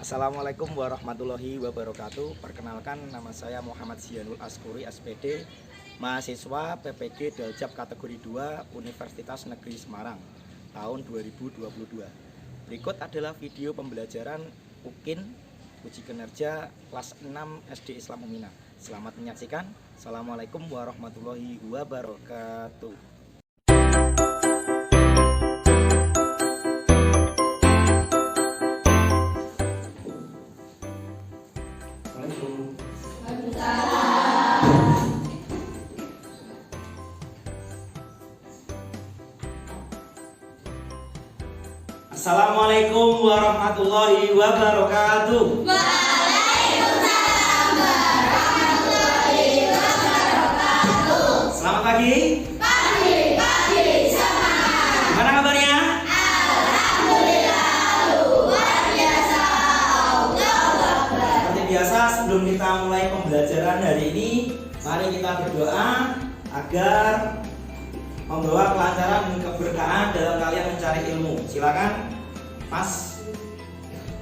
Assalamualaikum warahmatullahi wabarakatuh. Perkenalkan, nama saya Muhammad Zianul Askuri SPD, mahasiswa PPG Daljab kategori 2 Universitas Negeri Semarang tahun 2022. Berikut adalah video pembelajaran UKIN uji kinerja kelas 6 SD Islam Umina. Selamat menyaksikan. Assalamualaikum warahmatullahi wabarakatuh. Assalamualaikum warahmatullahi wabarakatuh. Waalaikumsalam warahmatullahi wabarakatuh. Selamat pagi. Pagi, semangat. Gimana kabarnya? Alhamdulillah, luar biasa. Allah Akbar. Seperti biasa, sebelum kita mulai pembelajaran hari ini, mari kita berdoa agar membawa kelancaran dan keberkahan dalam kalian mencari ilmu. Silakan, Mas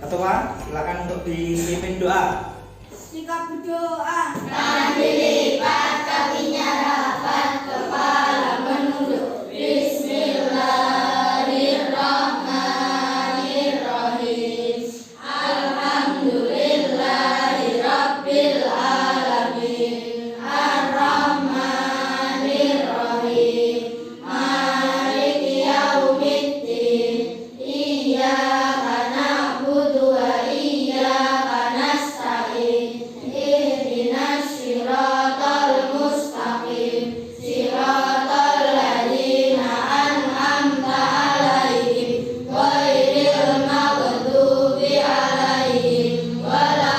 Ketua, silakan untuk dipimpin doa. Sikap berdoa. Tangan dilipat, kakinya rapat, kepala menunduk. Bismillahirrahmanirrahim. Alhamdulillahirabbil alamin. Ar-Rahmanirrahim. Maliki yaumiddin. Iyyaka na'budu wa iyyaka nasta'in. Ihdinas siratal mustaqim. Siratal ladzina an'amta 'alaihim ghairil maghdubi 'alaihim waladdallin.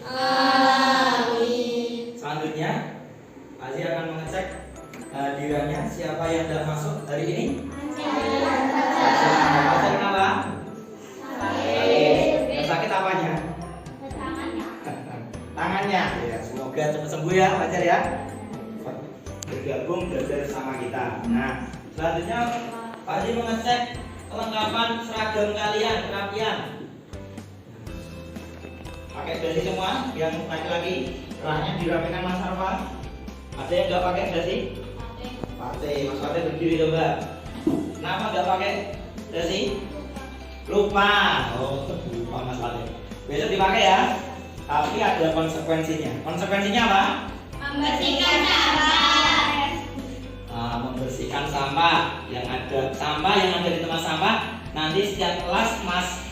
Amin. Selanjutnya, Aziz akan mengecek hadirannya siapa yang tidak masuk hari ini. Pasien kenapa? Sakit. Sakit apanya? Tangannya. Ya, semoga cepat sembuh ya, Fajar ya. Bergabung belajar sama kita. Nah, selanjutnya Pak Haji mengecek kelengkapan seragam kalian, kerapian. Pakai dasi semua, yang laki-laki rahnya dirapikan Mas Arfa. Ada yang nggak pakai dasi? Pakai. Mas Pakai berdiri coba. Kenapa nggak pakai dasi? Lupa. Oh, lupa Mas Pakai. Besok dipakai ya. Tapi ada konsekuensinya. Konsekuensinya apa? Membersihkan sampah. Membersihkan sampah. Yang ada di tempat sampah. Nanti setiap kelas Mas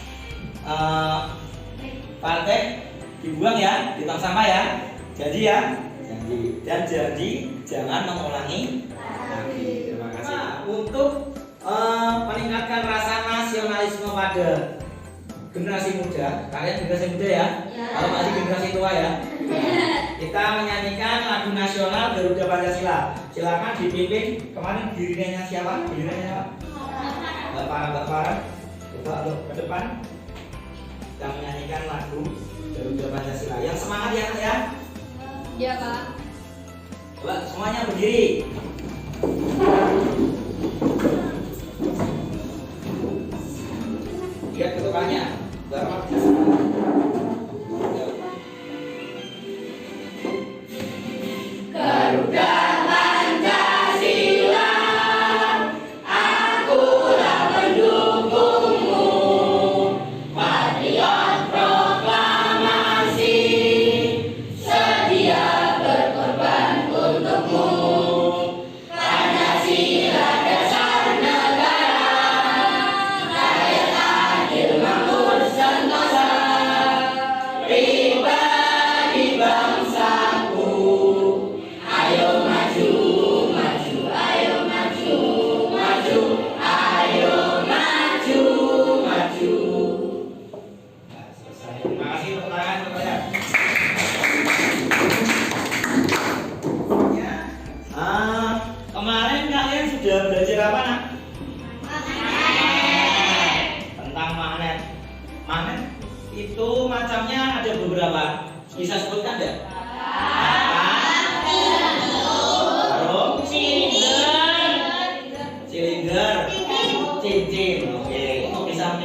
Pakai dibuang ya di tong sampah ya. Jadi ya. Jadi jangan mengulangi lagi. Terima kasih. Untuk meningkatkan rasa nasionalisme pada generasi muda, kalian generasi muda ya. Kalau masih generasi tua ya. Kita menyanyikan lagu nasional Garuda Pancasila. Silakan dipimpin. Kemarin dirinya siapa? Bapak Farah. Coba ke depan. Kita menyanyikan lagu Garuda Pancasila. Yang semangat ya, Kak ya. Iya, Pak. Coba semuanya berdiri. Lihat ketukannya. Bapak. Garuda Pancasila, akulah pendukungmu. Patriot proklamasi, sedia berkorban untukmu. Pancasila dasar negara, rakyat adil makmur sentosa. Pribadi bangsaku, ayo maju, maju, ayo maju, maju, ayo maju, maju. Nah, selesai. Terima kasih tepuk tangan untuk kalian. Ya. Kemarin kalian sudah belajar apa nak? Tentang magnet. Magnet itu macamnya ada beberapa. Bisa sebutkan enggak? Jarum, silinder, cincin. Oke, itu bisa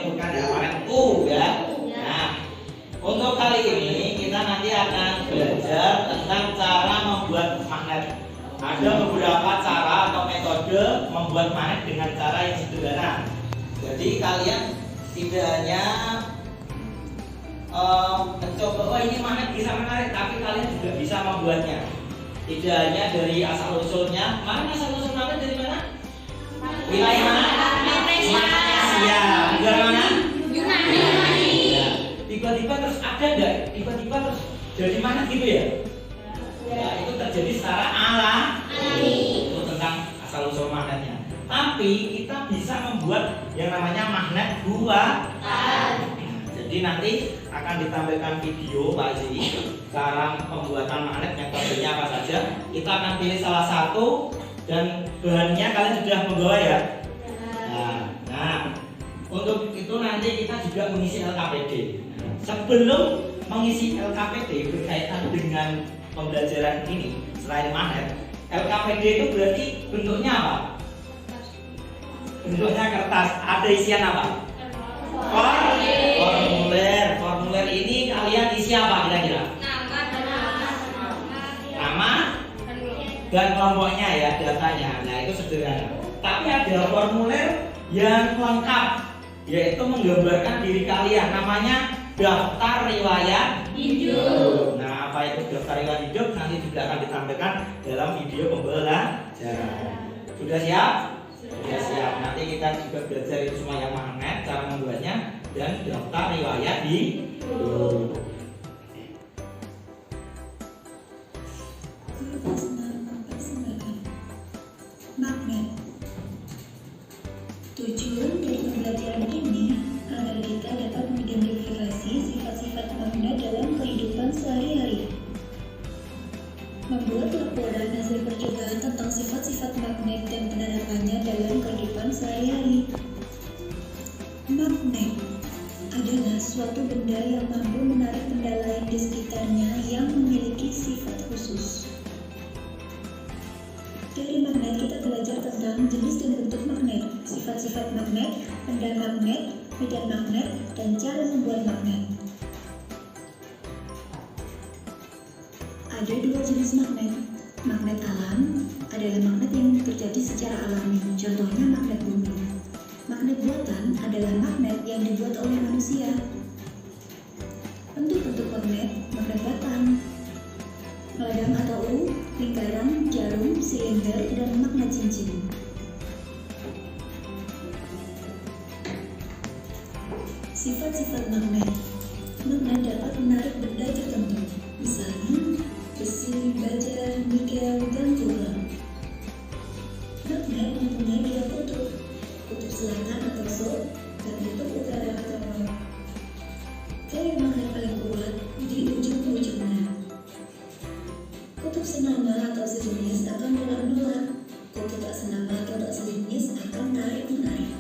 Ada beberapa cara atau metode membuat magnet dengan cara yang sederhana. Jadi kalian tidak hanya mencoba, oh ini magnet bisa menarik, tapi kalian juga bisa membuatnya. Tidak hanya dari asal usulnya. Mana asal usul magnet dari mana? Wilayah mana? Malaysia. Negara mana? Yunani. Ya. Tiba-tiba terus ada enggak? Tiba-tiba terus jadi magnet gitu ya? Ya, itu terjadi secara alami. Itu tentang asal usul magnetnya. Tapi kita bisa membuat yang namanya magnet buatan. Jadi nanti akan ditampilkan video Pak Haji cara pembuatan magnet yang kodenya apa saja. Kita akan pilih salah satu dan bahannya kalian sudah membawa ya. Nah, untuk itu nanti kita juga mengisi LKPD. Sebelum mengisi LKPD berkaitan dengan pembelajaran ini, selain magnet, LKPD itu berarti bentuknya apa? Bentuknya kertas. Ada isian apa? Formulir. Formulir ini kalian isi apa kira-kira? Nama dan kelompoknya ya, datanya. Nah itu sederhana. Tapi ada formulir yang lengkap, yaitu menggambarkan diri kalian. Namanya daftar riwayat hidup. Nah apa itu daftar riwayat hidup nanti juga akan ditampilkan dalam video pembelajaran. Sudah siap? Sudah siap. Nanti kita juga belajar itu semua yang magnet, cara membuatnya, dan daftar riwayat hidup. Magnet. Tujuan dari pembelajaran ini agar kita dapat mengidentifikasi sifat-sifat magnet dalam kehidupan sehari-hari. Membuat laporan hasil percobaan tentang sifat-sifat magnet dan penerapannya dalam kehidupan sehari-hari. Magnet adalah suatu benda yang mampu menarik benda lain di sekitarnya yang memiliki sifat khusus. Dari magnet kita belajar tentang jenis dan bentuk magnet, sifat-sifat magnet, benda magnet, medan magnet, dan cara membuat magnet. Ada dua jenis magnet. Magnet alam adalah magnet yang terjadi secara alami, contohnya magnet bumi. Magnet buatan adalah magnet yang dibuat oleh manusia. Bentuk-bentuk magnet batang, ladang atau lingkaran, jarum, silinder, dan magnet cincin. Sifat-sifat magnet. Magnet dapat menarik benda tertentu, misalnya besi, baja, nikel, dan logam. Magnet mempunyai dua kutub selatan atau sol, dan kutub utara atau barat. Gaya magnet paling kuat di ujung-ujungnya. Kutub senama atau sejenis akan menolak. Kutub tak senama atau tak sejenis akan tarik-menarik.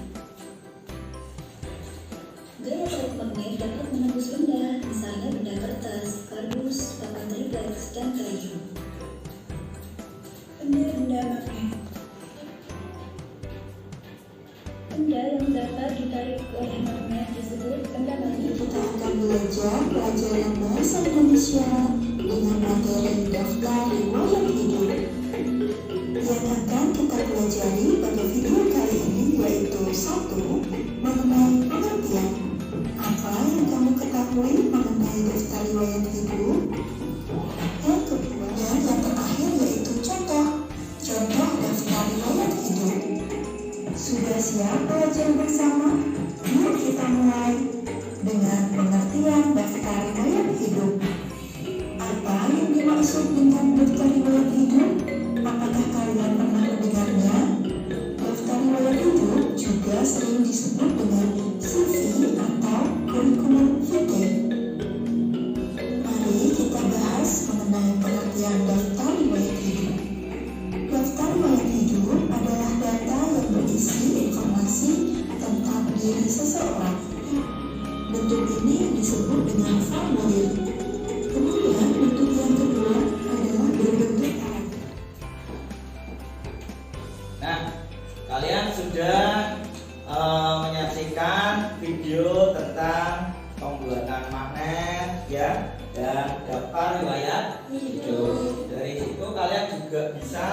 Gaya tarik magnet dapat menembus benda, misalnya benda kertas, kardus, papan tripleks, dan kayu. Benda-benda magnet. Benda yang dapat ditarik oleh magnet disebut benda magnet. Kita akan belajar pelajaran bahasa Indonesia dengan materi daftar riwayat hidup. Yang akan kita pelajari pada video kali ini yaitu 1. Mengenai pengertian. Apa yang kamu ketahui mengenai daftar riwayat hidup? Yang kedua dan yang terakhir yaitu contoh daftar riwayat hidup. Sudah siap belajar bersama? Yuk kita mulai dengan pengertian daftar riwayat hidup. Apa yang dimaksud dengan daftar riwayat hidup? Apakah kalian pernah mendengarnya? Daftar riwayat hidup juga sering disebut dengan CV atau kurikulum vitae. Mari kita bahas mengenai pengertian daftar riwayat hidup. Daftar riwayat hidup adalah data yang berisi informasi tentang diri seseorang. Bentuk ini disebut dengan formulir. Kemudian bentuk yang kedua adalah berbentuk alat. Nah, kalian sudah menyaksikan video tentang pembuatan magnet ya dan daftar riwayat hidup. Dari situ kalian juga bisa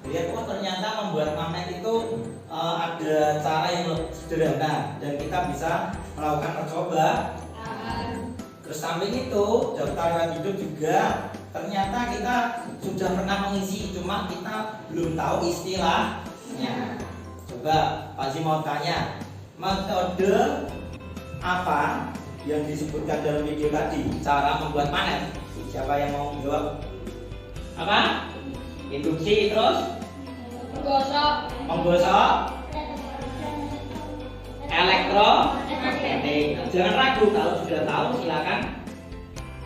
lihat, oh ternyata membuat magnet itu ada cara yang lebih sederhana dan kita bisa melakukan percobaan. Terus samping itu daftar riwayat hidup juga ternyata kita sudah pernah mengisi, cuma kita belum tahu istilahnya. Coba Pak Haji mau tanya, metode apa yang disebutkan dalam video tadi cara membuat magnet? Siapa yang mau jawab? Apa? Induksi, terus menggosok, elektromagnetik. Jangan ragu, kalau sudah tahu silakan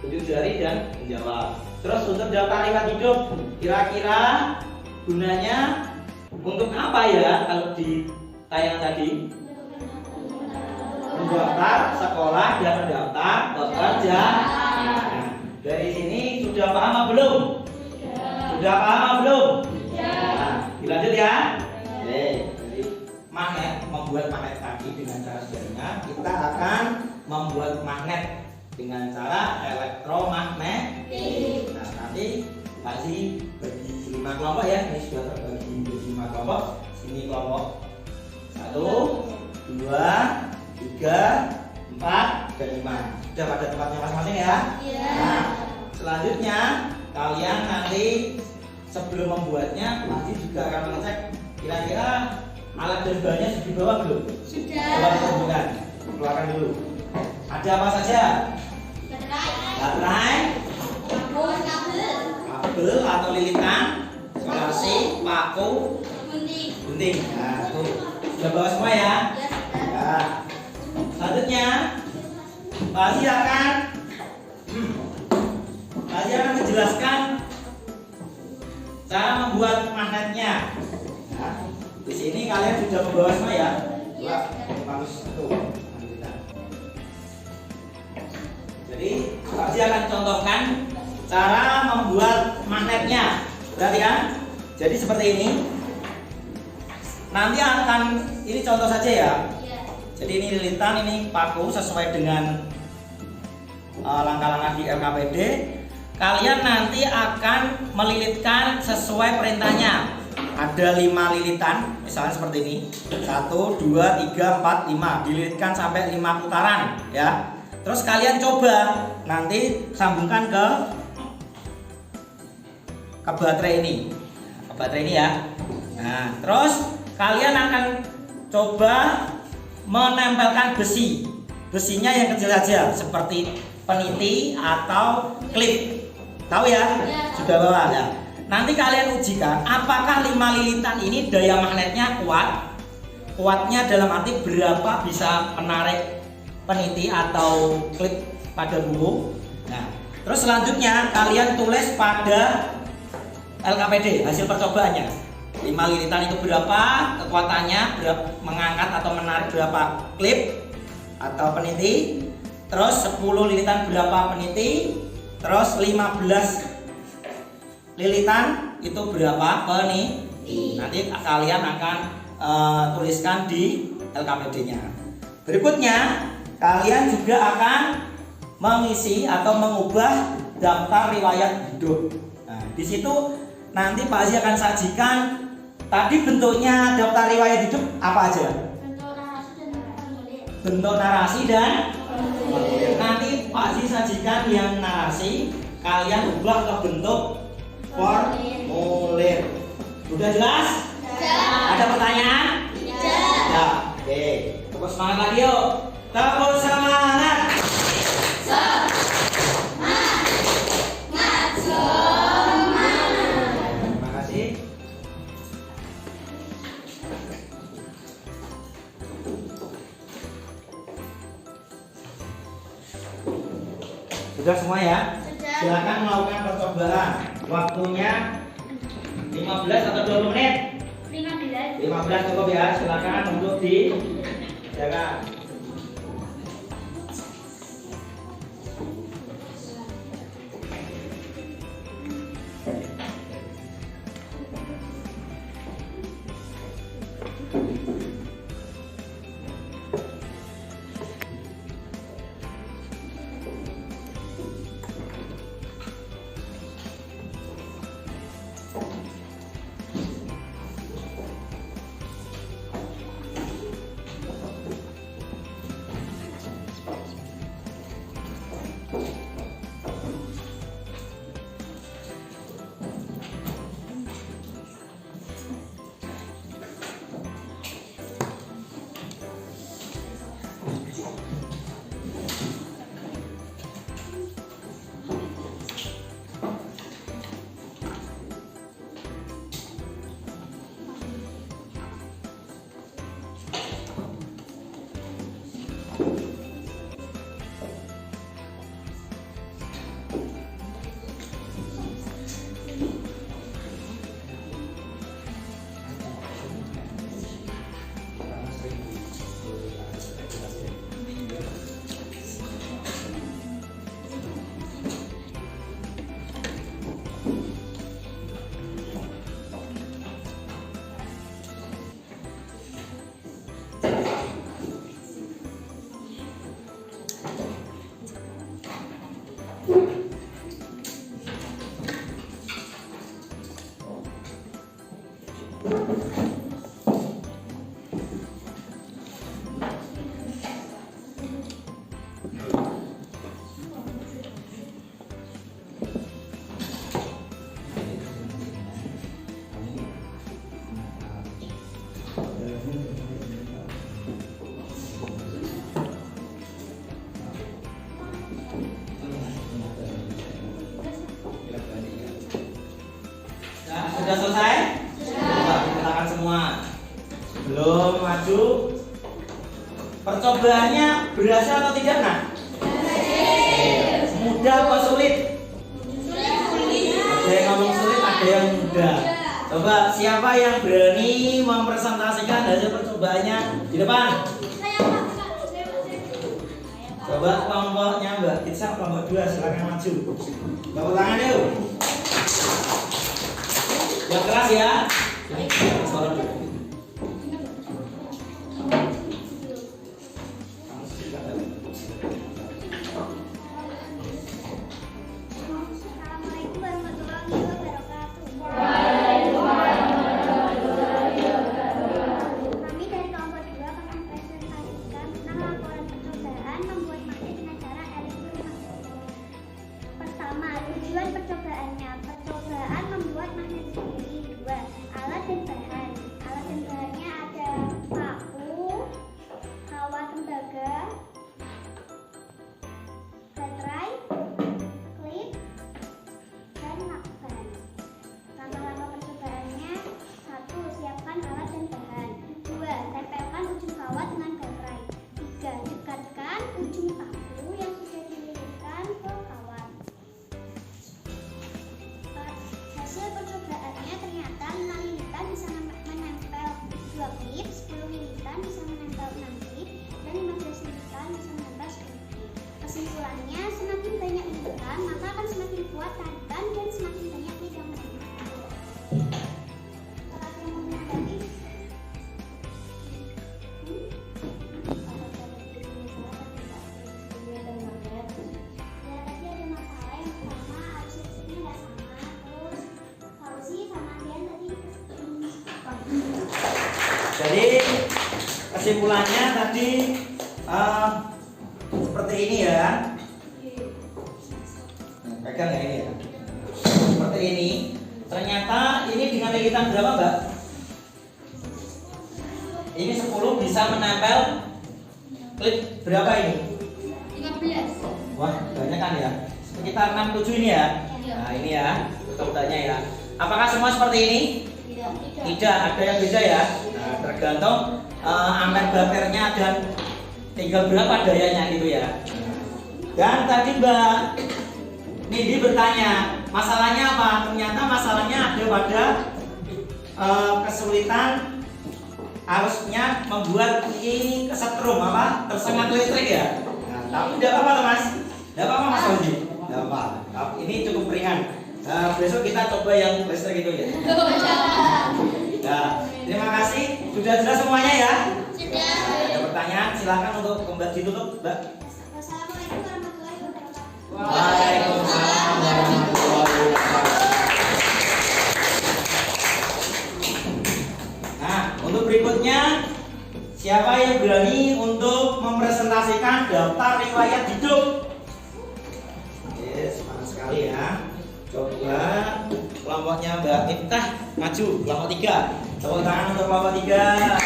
tunjuk jari dan menjawab. Terus untuk daftar riwayat hidup, kira-kira gunanya untuk apa ya kalau di tayangan tadi? Mendaftar sekolah dan mendaftar bekerja. Nah, dari sini sudah paham apa belum? Sudah paham apa belum? Nah, dilanjut ya. Oke, jadi magnet, membuat magnet tadi dengan cara sederhana, kita akan membuat magnet dengan cara elektromagnetik. Nah, nanti Haji bagi 5 kelompok ya. Ini sudah terbagi menjadi 5 kelompok. Sini kelompok 1, 2, 3, 4, dan 5. Sudah pada tempatnya masing-masing ya? Iya. Nah, selanjutnya kalian nanti sebelum membuatnya Haji juga akan mengecek kira-kira alat dan bahannya sudah dibawa belum? Sudah. Coba tunjukkan, keluarkan dulu. Ada apa saja? Baterai, kabel atau lilitan, isolasi, paku, gunting. Nah, tuh sudah bawa semua ya? Ya. Selanjutnya, Pak Haji akan menjelaskan cara membuat magnetnya. Nah, di sini kalian sudah membawa semua ya? Dua, bagus tuh. Jadi Pak Haji akan contohkan cara membuat magnetnya. Perhatikan. Jadi seperti ini. Nanti ini contoh saja ya. Jadi ini lilitan, ini paku sesuai dengan langkah-langkah di LKPD. Kalian nanti akan melilitkan sesuai perintahnya. Ada 5 lilitan, misalnya seperti ini. 1, 2, 3, 4, 5. Dililitkan sampai 5 putaran ya. Terus kalian coba nanti sambungkan ke baterai ini. Ke baterai ini ya. Nah, terus kalian akan coba menempelkan besi. Besinya yang kecil saja, seperti peniti atau klip. Tahu ya? Sudah bawa ya. Nanti kalian ujikan apakah 5 lilitan ini daya magnetnya kuat. Kuatnya dalam arti berapa bisa menarik peniti atau klip pada buku. Nah, terus selanjutnya kalian tulis pada LKPD hasil percobaannya. 5 lilitan itu berapa kekuatannya, mengangkat atau menarik berapa klip atau peniti. Terus 10 lilitan berapa peniti. Terus 15 lilitan itu berapa peniti. Nanti kalian akan tuliskan di LKPD-nya. Berikutnya kalian juga akan mengisi atau mengubah daftar riwayat hidup. Nah, di situ nanti Pak Haji akan sajikan tadi bentuknya daftar riwayat hidup apa aja? Bentuk narasi dan formulir. Nanti Pak Haji sajikan yang narasi, kalian ubah ke bentuk formulir. Sudah jelas? Ada pertanyaan? Ya. Oke. Tepuk semangat lagi yuk. Tepuk semangat. Terima kasih. Sudah semua ya? Sudah. Silakan melakukan percobaan. Waktunya 15 atau 20 menit? 15 cukup ya. Silakan untuk dijaga. maju. Percobaannya berhasil atau tidak, Nak? Mudah atau sulit? Ada yang ngomong sulit, ada yang mudah. Coba siapa yang berani mempresentasikan hasil percobaannya di depan? Coba kelompoknya Mbak Kitsa, kelompok 2 silakan maju. Tepuk tangan yuk. Yang keras ya. Suara dulu. Assalamualaikum warahmatullahi wabarakatuh. Kami dari kelompok 2 akan mempresentasikan tentang laporan percobaan membuat magnet dengan cara elektronik. Pertama, tujuan percobaannya. Percobaan membuat magnet sendiri. 2. Alat dan bahan. Alat dan bahannya ada paku, kawat tembaga, baterai, klip, dan lakban. Langkah-langkah percobaannya: 1. Siapkan alat dan bahan. 2. Tempelkan ujung kawat dengan baterai. 3. Dekatkan ujung paku yang sudah dililitkan ke kawat. 4. Hasil percobaannya ternyata 5 lilitan bisa menempel 2 klip, 10 lilitan bisa menempel 6 klip, dan 15 lilitan bisa menempel 10 klip. Kesimpulannya, semakin banyak lilitan, maka akan semakin kuat tarikan dan semakin banyak klip yang menempel. Kalau ada yang mau menanggapi? Ya, tadi ada masalah yang pertama, arus listriknya nggak sama, terus Fauzi sama Dian tadi Jadi kesimpulannya tadi seperti ini ya. Pegang ya ini ya. Seperti ini. Ternyata ini dengan lilitan berapa, Mbak? Ini 10 bisa menempel klip berapa ini? 15. Wah, banyak kan ya? Sekitar 6-7 ini ya. Nah, ini ya. Contohnya ya. Apakah semua seperti ini? Tidak, ada yang beda ya. Nah, tergantung ampere baterainya dan tinggal berapa dayanya gitu ya. Dan tadi Mbak Nindi bertanya, masalahnya apa? Ternyata masalahnya ada pada kesulitan harusnya membuat ini kesetrum apa? Tersengat listrik ya. Nah, tapi tidak apa-apa Mas. Tidak apa-apa Mas Fauzi. Tidak apa. Ini cukup ringan. Besok kita coba yang listrik itu ya. Nah, terima kasih. Sudah jelas semuanya ya? Sudah. Nah, ada pertanyaan? Silakan untuk kembali ditutup, Mbak. Wassalamualaikum warahmatullahi wabarakatuh. Waalaikumsalam warahmatullahi wabarakatuh. Nah, untuk berikutnya, siapa yang berani untuk mempresentasikan daftar riwayat hidup? Yes, semangat sekali ya. Coba kelompoknya Mbak Miftah maju, kelompok 3. Tepuk tangan untuk kelompok 3.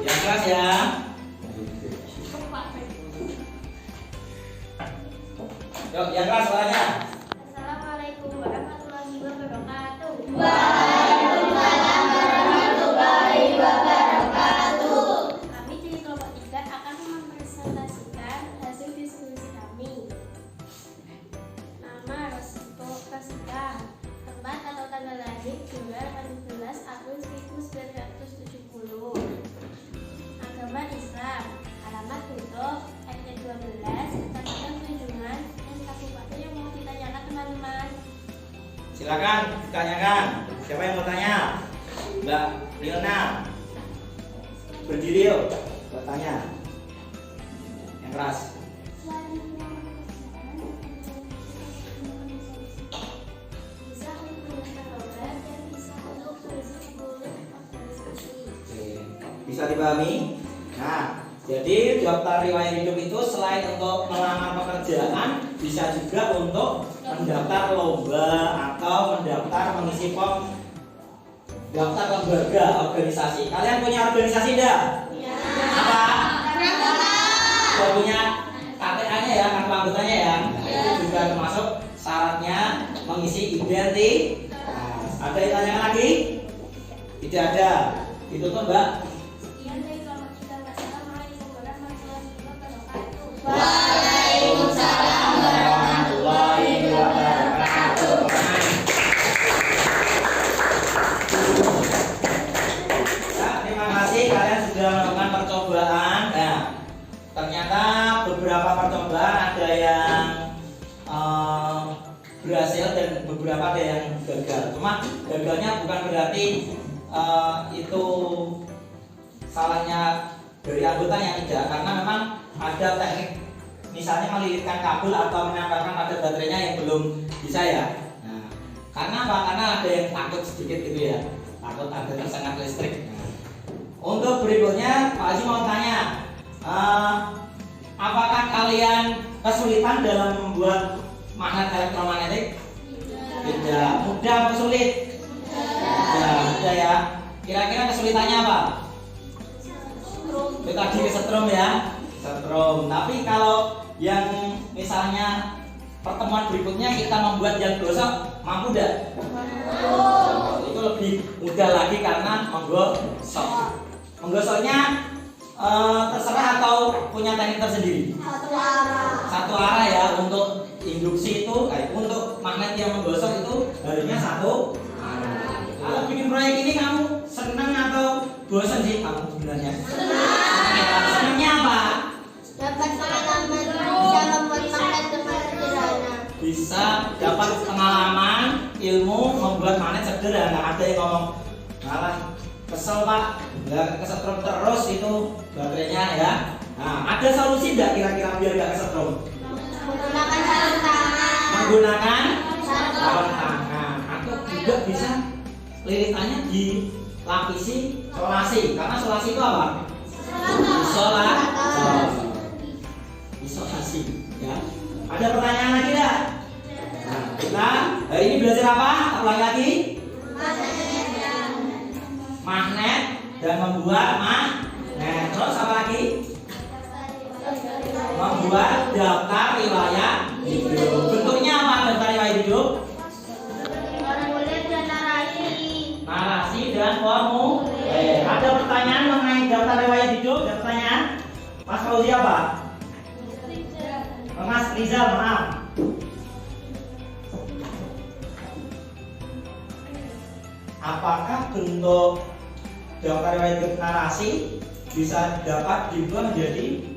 Yang keras ya. Yuk, yang keras suaranya. Assalamualaikum warahmatullahi wabarakatuh. Waalaikumsalam warahmatullahi wabarakatuh. Kami dari kelompok 3 akan mempresentasikan hasil diskusi kami. Nama Rosiko Kasika, tempat atau tanggal lahir 18 April 1970. Agama Islam, alamat Butuh, RT 12, Kecamatan Tunjungan, dan kabupaten yang mau ditanyakan teman-teman. Silakan ditanyakan. Siapa yang mau tanya? Mbak Riona. Berdiri yuk. Bertanya. Yang keras. Bisa untuk obat dan bisa untuk berisi kulit organisasi. Oke. Bisa dipahami? Nah, jadi daftar riwayat hidup itu selain untuk melamar pekerjaan, bisa juga untuk mendaftar lomba atau mendaftar mengisi form daftar lembaga organisasi. Kalian punya organisasi enggak? Ya. Apa? Sudah punya KTA-nya ya, kartu anggotanya ya. Nah, itu juga termasuk syaratnya mengisi identitas. Ada yang tanya lagi? Tidak ada. Ditutup, Mbak. Waalaikumsalam warahmatullahi wabarakatuh. Ya, terima kasih kalian sudah melakukan percobaan. Nah, ternyata beberapa percobaan ada yang berhasil dan beberapa ada yang gagal. Cuma gagalnya bukan berarti itu salahnya dari anggotanya, tidak, karena memang ada teknik misalnya melilitkan kabel atau menempelkan pada baterainya yang belum bisa ya. Nah, karena apa? Karena ada yang takut sedikit gitu ya, takut ada tersengat listrik. Nah, untuk berikutnya Pak Haji mau tanya, apakah kalian kesulitan dalam membuat magnet elektromagnetik? Tidak. Mudah atau sulit? Mudah ya. Kira-kira kesulitannya apa? Itu tadi kesetrum ya, setrum. Tapi kalau yang misalnya pertemuan berikutnya kita membuat yang gosok, mampu tidak? Itu lebih mudah lagi karena menggosok. Menggosoknya terserah atau punya teknik tersendiri? Satu arah ya. Untuk induksi itu, untuk magnet yang menggosok itu harusnya satu arah. Kalau bikin proyek ini kamu senang atau bosan sih kamu sebenarnya? Senangnya apa? Dapat pengalaman bisa membuat magnet dengan sederhana. Bisa dapat pengalaman, ilmu membuat magnet sederhana. Ada yang ngomong malah kesel Pak, nggak kesetrum terus itu baterainya ya. Nah, ada solusi nggak kira-kira biar nggak kesetrum? Menggunakan sarung tangan. Menggunakan sarung tangan. Atau juga bisa lilitannya dilapisi solasi. Karena solasi itu apa? Isolasi ya. Ada pertanyaan lagi enggak? Nah, kita hari ini belajar apa? Ulangi lagi. Magnet dan membuat magnet. Terus apa lagi? Membuat daftar riwayat hidup. Bentuknya apa daftar riwayat hidup? Formulir dan narasi. Narasi dan formulir. Ada pertanyaan mengenai daftar riwayat hidup? Ada pertanyaan? Mas Fauzi apa? Mas Rizal, maaf. Apakah bentuk daftar riwayat hidup narasi bisa dapat diubah menjadi?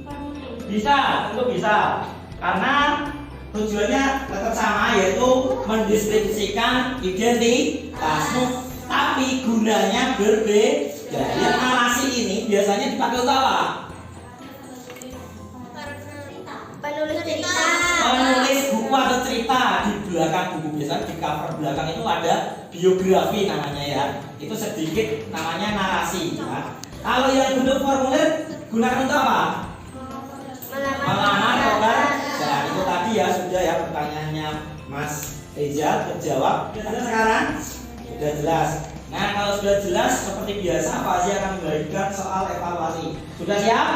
Bisa, tentu bisa. Karena tujuannya tetap sama, yaitu mendeskripsikan identitasmu, tapi gunanya berbeda. Yang narasi ini biasanya dipakai untuk apa? Penulis cerita. Penulis buku atau cerita. Di belakang buku biasanya di cover belakang itu ada biografi namanya ya. Itu sedikit namanya narasi ya. Kalau yang bentuk formulir gunakan untuk apa? Melamar pekerja. Itu tadi ya, sudah ya pertanyaannya Mas Rizal terjawab. Sudah jelas sekarang? Sudah jelas. Nah, kalau sudah jelas seperti biasa Pak Haji akan membagikan soal evaluasi. Sudah siap?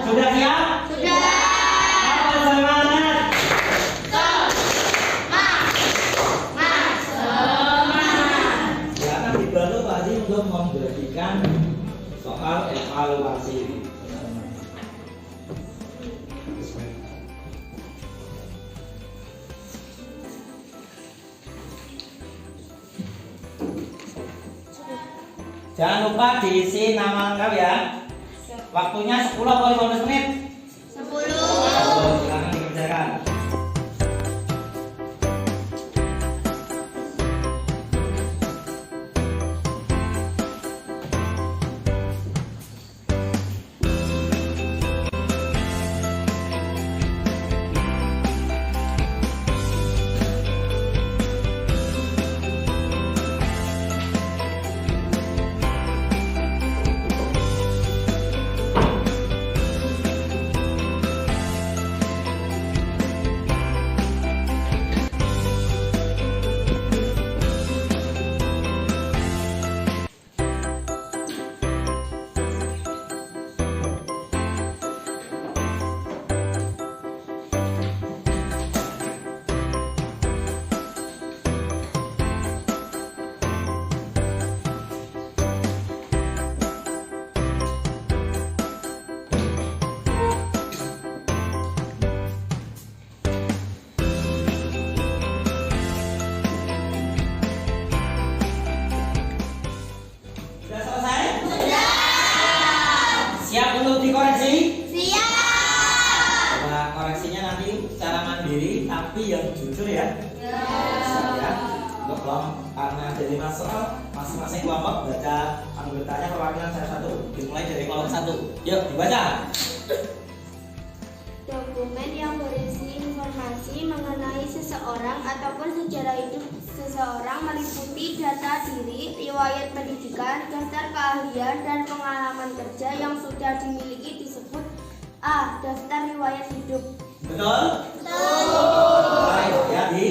Sudah siap? Sudah. Apa semangat? Ya, akan dibantu Pak Haji untuk membagikan soal evaluasi. Jangan lupa diisi nama lengkap ya. Waktunya 10 atau 15 menit? 10. Silakan dikerjakan. terserah masing-masing kelompok baca anggotanya perwakilan satu-satu. Dimulai dari kelompok 1. Yuk dibaca. Dokumen yang berisi informasi mengenai seseorang ataupun sejarah hidup seseorang meliputi data diri, riwayat pendidikan, daftar keahlian, dan pengalaman kerja yang sudah dimiliki disebut A. Daftar riwayat hidup. Betul? Betul. Baik, ya di.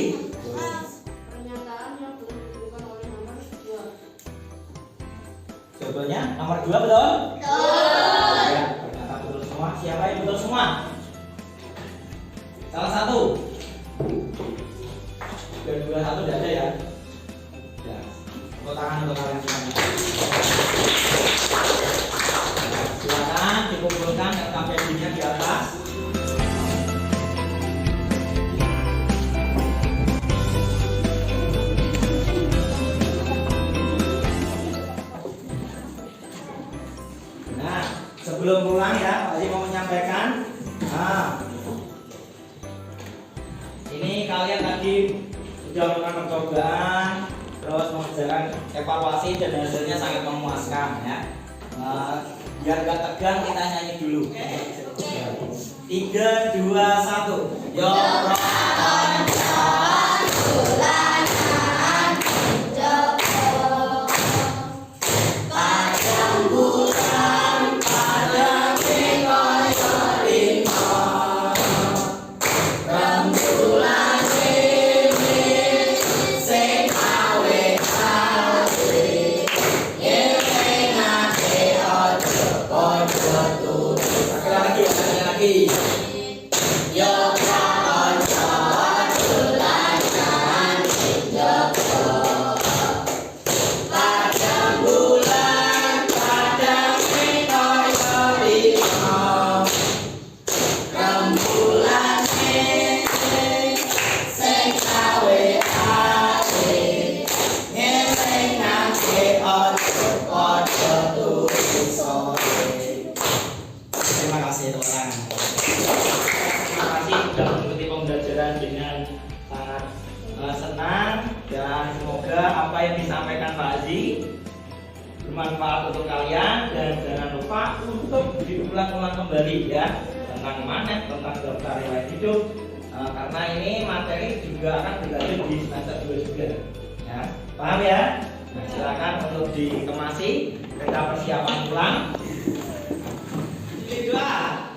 Pernyataan yang belum diberikan oleh nomor 2. Jawabannya nomor 2 betul? Betul. Ya, ternyata betul semua. Siapa yang betul semua? Salah satu. Dan 21 tidak ada ya? Ya. Tepuk tangan untuk kalian semuanya. Silakan dikumpulkan rekam pedinya di atas. Nah, sebelum pulang ya, Pak Haji mau menyampaikan. Nah, ini kalian tadi sudah melakukan percobaan, terus mengerjakan evaluasi dan hasilnya sangat memuaskan ya. Biar gak tegang kita nyanyi dulu. 3, 2, 1. Yo lagi. Yo terima kasih teman-teman. Terima kasih sudah mengikuti pembelajaran dengan sangat senang dan semoga apa yang disampaikan Pak Haji bermanfaat untuk kalian dan jangan lupa untuk diulang-ulang kembali ya tentang manet, tentang daftar riwayat hidup karena ini materi juga akan dilanjut di semester 2 juga ya. Paham ya? Nah, silakan untuk dikemasi kita persiapan pulang. Doa.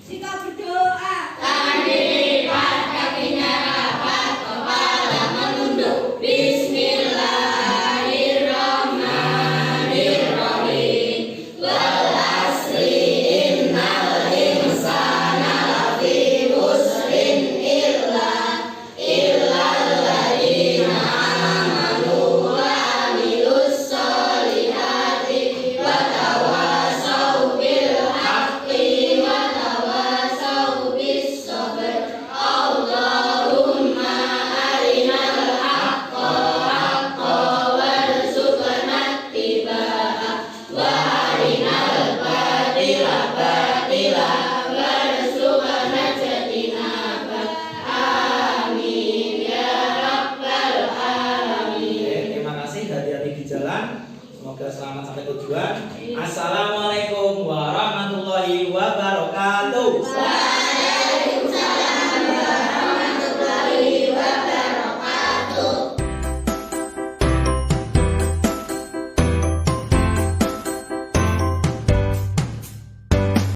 Jika berdoa, Tangan dilipat, kakinya rapat, kepala menunduk. Bismillahirrahmanirrahim. Wal asri innal insana lafi khusrin illa alladzina amanu wa amilus solihati wa tawasau bil haqqi wa tawasau bis sabr. Allahumma arinal haqqa haqqa warzuqna ittiba'ah wa arinal batila batila warzuqna ijtinabah. Amin ya rabbal alamin. Oke, terima kasih, hati-hati di jalan. Semoga selamat sampai tujuan. Assalamualaikum warahmatullahi